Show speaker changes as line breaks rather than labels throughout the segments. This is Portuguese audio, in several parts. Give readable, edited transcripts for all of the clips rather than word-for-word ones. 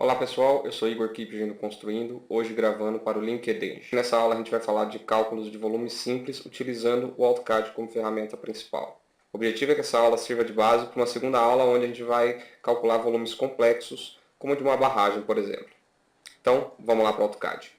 Olá pessoal, eu sou Igor Kipgeno Construindo, hoje gravando para o LinkedIn. Nessa aula a gente vai falar de cálculos de volume simples utilizando o AutoCAD como ferramenta principal. O objetivo é que essa aula sirva de base para uma segunda aula onde a gente vai calcular volumes complexos, como de uma barragem, por exemplo. Então, vamos lá para o AutoCAD.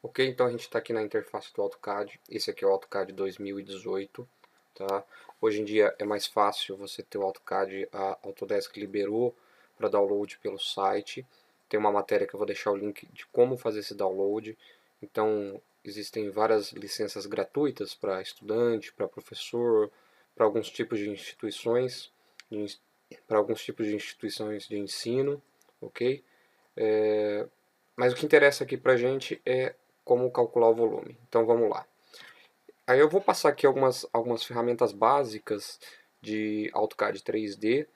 Ok, então a gente está aqui na interface do AutoCAD. Esse aqui é o AutoCAD 2018. Tá? Hoje em dia é mais fácil você ter o AutoCAD, a Autodesk liberou para download pelo site. Tem uma matéria que eu vou deixar o link de como fazer esse download. Então existem várias licenças gratuitas para estudante, para professor, para alguns tipos de instituições, para alguns tipos de instituições de ensino, ok? Mas o que interessa aqui para a gente é como calcular o volume. Então vamos lá. Aí eu vou passar aqui algumas ferramentas básicas de AutoCAD 3D.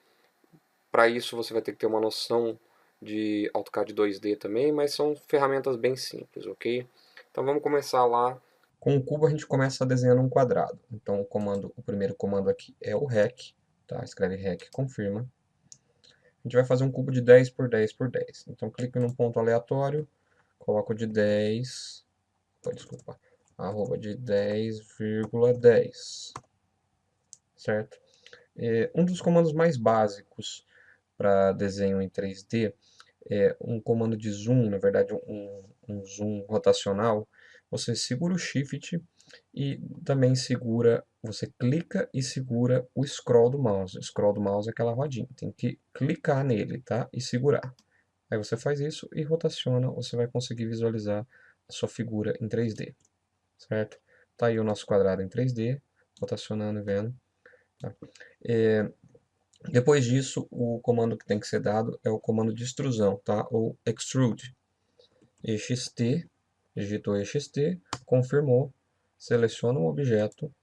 Para isso você vai ter que ter uma noção de AutoCAD 2D também, mas são ferramentas bem simples, ok? Então vamos começar lá. Com o cubo a gente começa desenhando um quadrado. Então o primeiro comando aqui é o REC, tá? Escreve REC, confirma. A gente vai fazer um cubo de 10 por 10 por 10. Então clique num ponto aleatório, coloco de 10, desculpa, arroba de 10,10, certo? Um dos comandos mais básicos para desenho em 3D é um comando de zoom, na verdade um zoom rotacional. Você segura o Shift e também você clica e segura o scroll do mouse. O scroll do mouse é aquela rodinha, tem que clicar nele, tá? E segurar. Aí você faz isso e rotaciona, você vai conseguir visualizar a sua figura em 3D, certo? Tá aí o nosso quadrado em 3D, rotacionando e vendo. Tá? Depois disso, o comando que tem que ser dado é o comando de extrusão, tá? Ou extrude. EXT, digitou EXT, confirmou, seleciona um objeto,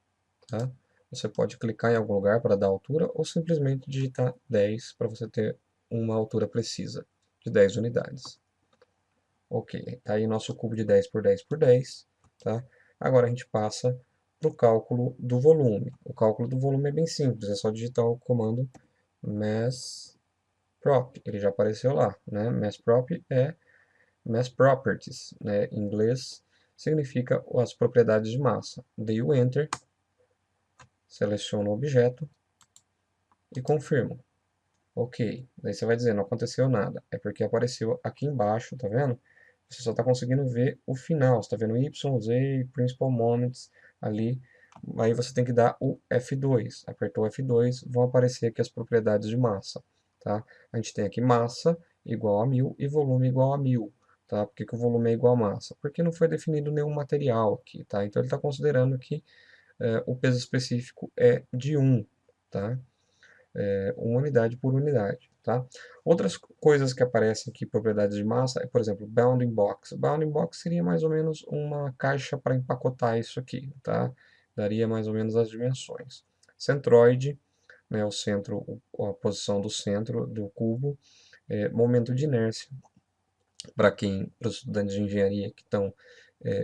tá? Você pode clicar em algum lugar para dar altura ou simplesmente digitar 10 para você ter uma altura precisa de 10 unidades. Ok, tá aí nosso cubo de 10 por 10 por 10, tá? Agora a gente passa para o cálculo do volume. O cálculo do volume é bem simples, é só digitar o comando mass prop, ele já apareceu lá, né? Mass prop é mass properties, né? Em inglês significa as propriedades de massa. Dei o enter, seleciono o objeto e confirmo. Ok, daí você vai dizer, não aconteceu nada. É porque apareceu aqui embaixo, tá vendo? Você só está conseguindo ver o final, você está vendo Y, Z, Principal Moments ali. Aí você tem que dar o F2. Apertou o F2, vão aparecer aqui as propriedades de massa. Tá? A gente tem aqui massa igual a 1000 e volume igual a 1000. Tá? Por que, que o volume é igual a massa? Porque não foi definido nenhum material aqui. Tá? Então ele está considerando que o peso específico é de 1. Tá? Uma unidade por unidade, tá? Outras coisas que aparecem aqui, propriedades de massa, é, por exemplo, bounding box. Bounding box seria mais ou menos uma caixa para empacotar isso aqui, tá? Daria mais ou menos as dimensões. Centroide, né, o centro, a posição do centro do cubo. Momento de inércia, para os estudantes de engenharia que estão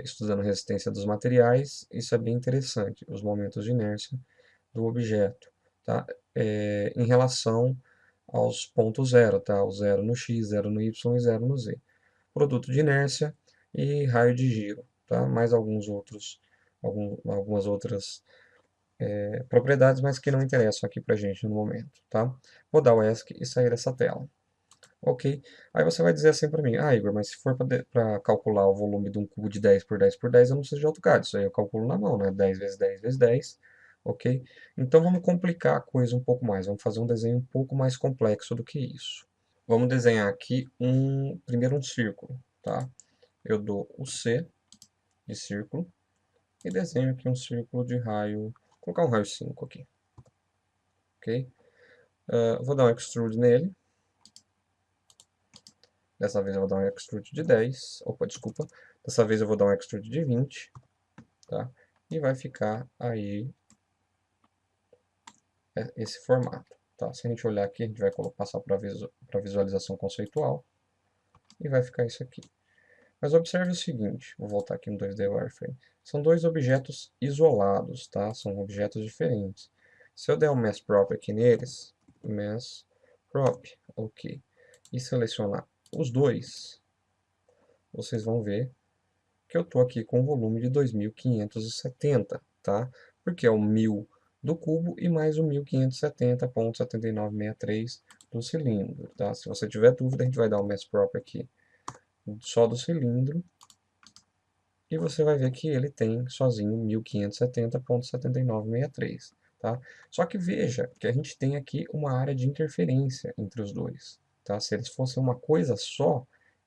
estudando resistência dos materiais, isso é bem interessante, os momentos de inércia do objeto, tá? Em relação aos pontos zero, tá? O zero no x, zero no y e zero no z. Produto de inércia e raio de giro, tá? Mais algumas outras propriedades, mas que não interessam aqui pra gente no momento, tá? Vou dar o ESC e sair dessa tela. Ok, aí você vai dizer assim para mim, Igor, mas se for para calcular o volume de um cubo de 10 por 10 por 10, eu não preciso de AutoCAD, isso aí eu calculo na mão, né? 10 vezes 10 vezes 10, ok? Então vamos complicar a coisa um pouco mais, vamos fazer um desenho um pouco mais complexo do que isso. Vamos desenhar aqui primeiro um círculo, tá? Eu dou o C de círculo e desenho aqui um círculo de raio, vou colocar um raio 5 aqui, ok? Vou dar um extrude nele. Dessa vez eu vou dar um extrude de 10. Opa, desculpa. Dessa vez eu vou dar um extrude de 20. Tá? E vai ficar aí esse formato. Tá? Se a gente olhar aqui, a gente vai passar para visualização conceitual. E vai ficar isso aqui. Mas observe o seguinte, vou voltar aqui no 2D Wireframe. São dois objetos isolados, tá? São objetos diferentes. Se eu der um Mass Prop aqui neles, Mass Prop, ok. E selecionar os dois, vocês vão ver que eu estou aqui com um volume de 2570, tá? Porque é o 1000 do cubo e mais o 1570,7963 do cilindro, tá? Se você tiver dúvida, a gente vai dar o mass prop aqui só do cilindro, e você vai ver que ele tem sozinho 1570,7963, tá? Só que veja que a gente tem aqui uma área de interferência entre os dois, tá? Se eles fossem uma coisa só,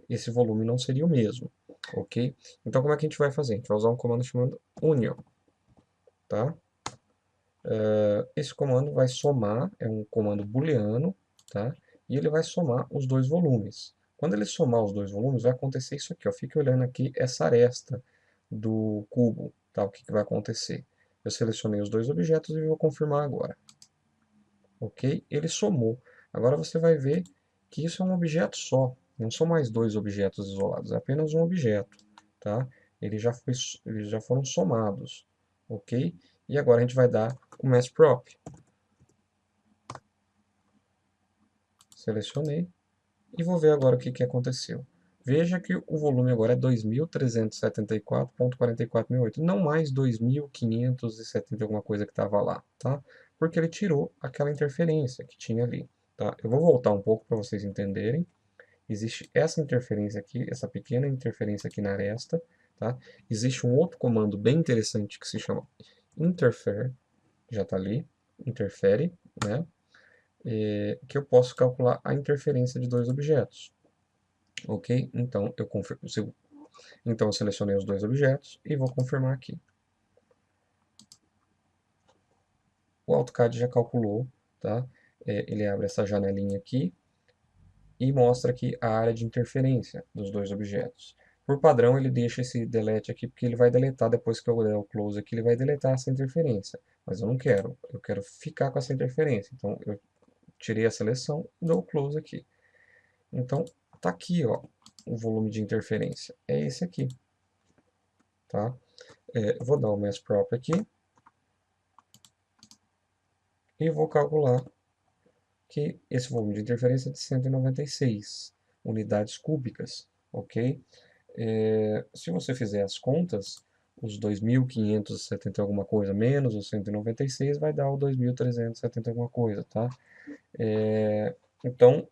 esse volume não seria o mesmo, ok? Então como é que a gente vai fazer? A gente vai usar um comando chamado union, tá? Esse comando vai somar, é um comando booleano, tá? E ele vai somar os dois volumes. Quando ele somar os dois volumes, vai acontecer isso aqui, ó. Fique olhando aqui essa aresta do cubo, tá? O que vai acontecer? Eu selecionei os dois objetos e vou confirmar agora. Ok? Ele somou. Agora você vai ver que isso é um objeto só. Não são mais dois objetos isolados, é apenas um objeto, tá? Eles já foram somados, ok? E agora a gente vai dar o mass prop. Selecionei e vou ver agora o que aconteceu. Veja que o volume agora é 2374,4468, não mais 2570 alguma coisa que estava lá, tá? Porque ele tirou aquela interferência que tinha ali, tá? Eu vou voltar um pouco para vocês entenderem. Existe essa interferência aqui, essa pequena interferência aqui na aresta, tá? Existe um outro comando bem interessante que se chama interfere, já está ali, interfere, né? Que eu posso calcular a interferência de dois objetos. Ok? Então eu selecionei os dois objetos e vou confirmar aqui. O AutoCAD já calculou, tá? Ele abre essa janelinha aqui e mostra aqui a área de interferência dos dois objetos. Por padrão, ele deixa esse delete aqui, porque ele vai deletar, depois que eu der o close aqui, ele vai deletar essa interferência. Mas eu não quero, eu quero ficar com essa interferência. Então, eu tirei a seleção e dou o close aqui. Então, tá aqui, ó, o volume de interferência. É esse aqui, tá? Eu vou dar o mass prop aqui e vou calcular que esse volume de interferência é de 196 unidades cúbicas, ok? Se você fizer as contas, os 2.570 alguma coisa menos os 196 vai dar o 2.370 alguma coisa, tá? Então,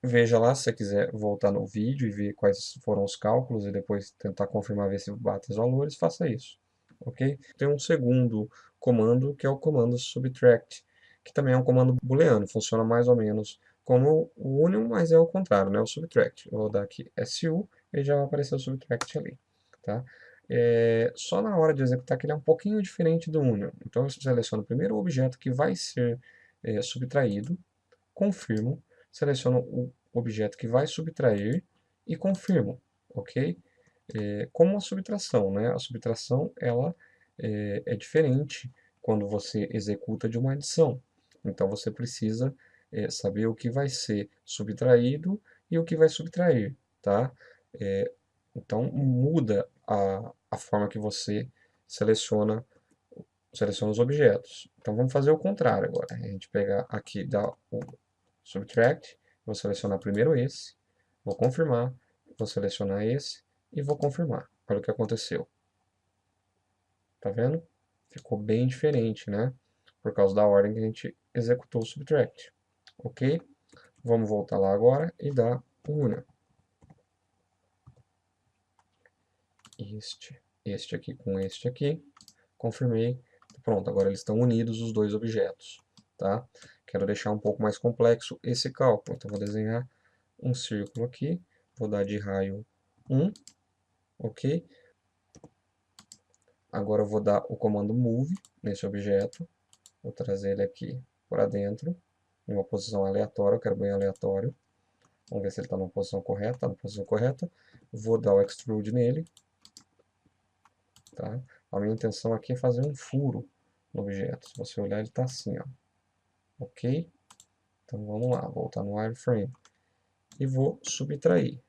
veja lá, se você quiser voltar no vídeo e ver quais foram os cálculos e depois tentar confirmar, ver se bate os valores, faça isso, ok? Tem um segundo comando, que é o comando subtract, que também é um comando booleano, funciona mais ou menos como o union, mas é o contrário, né? O subtract. Eu vou dar aqui SU e já vai aparecer o subtract ali, tá? Só na hora de executar que ele é um pouquinho diferente do union. Então eu seleciono primeiro o objeto que vai ser subtraído, confirmo, seleciono o objeto que vai subtrair e confirmo, ok? Como a subtração, né? A subtração ela é diferente quando você executa de uma adição. Então você precisa saber o que vai ser subtraído e o que vai subtrair, tá? Então muda a forma que você seleciona os objetos. Então vamos fazer o contrário agora. A gente pegar aqui, dá o subtract, vou selecionar primeiro esse, vou confirmar, vou selecionar esse e vou confirmar. Olha o que aconteceu. Tá vendo? Ficou bem diferente, né? Por causa da ordem que a gente executou o subtract. Ok? Vamos voltar lá agora e dar o union. Este aqui com este aqui. Confirmei. Pronto, agora eles estão unidos os dois objetos. Tá? Quero deixar um pouco mais complexo esse cálculo. Então vou desenhar um círculo aqui. Vou dar de raio 1. Ok? Agora eu vou dar o comando move nesse objeto. Vou trazer ele aqui para dentro, em uma posição aleatória, eu quero bem aleatório. Vamos ver se ele está na posição correta. Está na posição correta. Vou dar o extrude nele. Tá? A minha intenção aqui é fazer um furo no objeto. Se você olhar, ele está assim, ó. Ok? Então vamos lá, voltar no wireframe. E vou subtrair.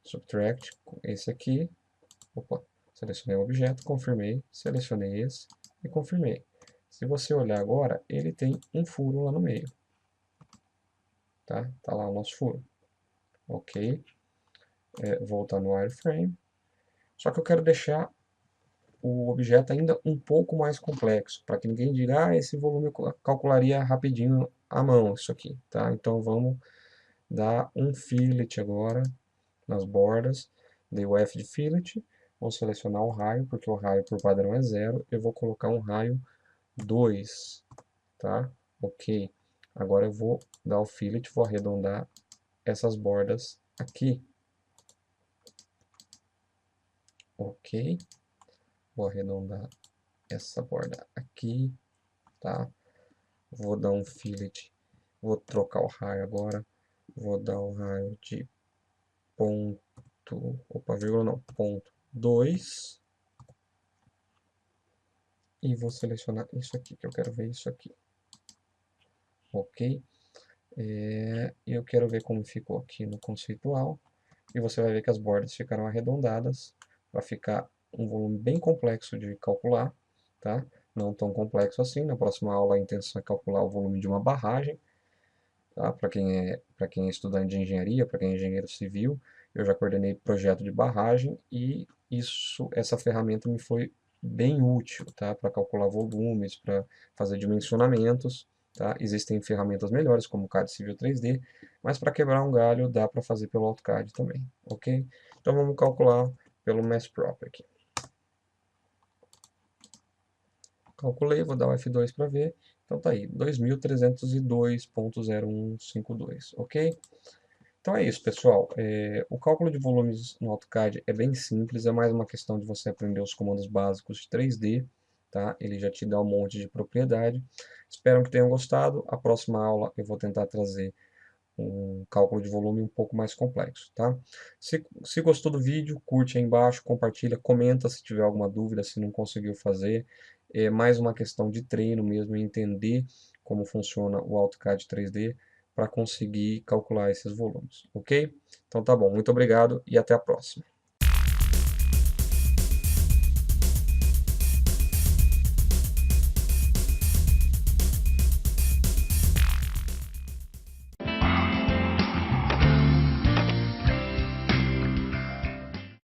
Subtract, esse aqui. Opa, selecionei o objeto, confirmei, selecionei esse e confirmei. Se você olhar agora, ele tem um furo lá no meio. Tá? Tá lá o nosso furo. ok? Voltar no wireframe. Só que eu quero deixar o objeto ainda um pouco mais complexo, para que ninguém diga, esse volume eu calcularia rapidinho à mão, isso aqui, tá? Então vamos dar um fillet agora nas bordas, dei o F de fillet, vou selecionar o raio, porque o raio por padrão é 0, eu vou colocar um raio 2, tá? Ok. Agora eu vou dar o fillet, vou arredondar essas bordas aqui. Ok. Vou arredondar essa borda aqui, tá? Vou dar um fillet, vou trocar o raio agora, vou dar o raio de ponto, opa, vírgula não, ponto 2, e vou selecionar isso aqui, que eu quero ver isso aqui, ok? E eu quero ver como ficou aqui no conceitual, e você vai ver que as bordas ficaram arredondadas, vai ficar um volume bem complexo de calcular, tá? Não tão complexo assim, na próxima aula a intenção é calcular o volume de uma barragem, tá? Para quem é estudante de engenharia, para quem é engenheiro civil, eu já coordenei projeto de barragem e essa ferramenta me foi bem útil, tá? Para calcular volumes, para fazer dimensionamentos, tá? Existem ferramentas melhores, como o CAD Civil 3D, mas para quebrar um galho dá para fazer pelo AutoCAD também, ok? Então vamos calcular pelo MassProp aqui. Calculei, vou dar o F2 para ver. Então tá aí, 2302.0152, ok? Então é isso, pessoal. O cálculo de volumes no AutoCAD é bem simples, é mais uma questão de você aprender os comandos básicos de 3D, tá? Ele já te dá um monte de propriedade. Espero que tenham gostado. A próxima aula eu vou tentar trazer um cálculo de volume um pouco mais complexo, tá? Se gostou do vídeo, curte aí embaixo, compartilha, comenta se tiver alguma dúvida, se não conseguiu fazer. É mais uma questão de treino mesmo, entender como funciona o AutoCAD 3D para conseguir calcular esses volumes, ok? Então tá bom, muito obrigado e até a próxima.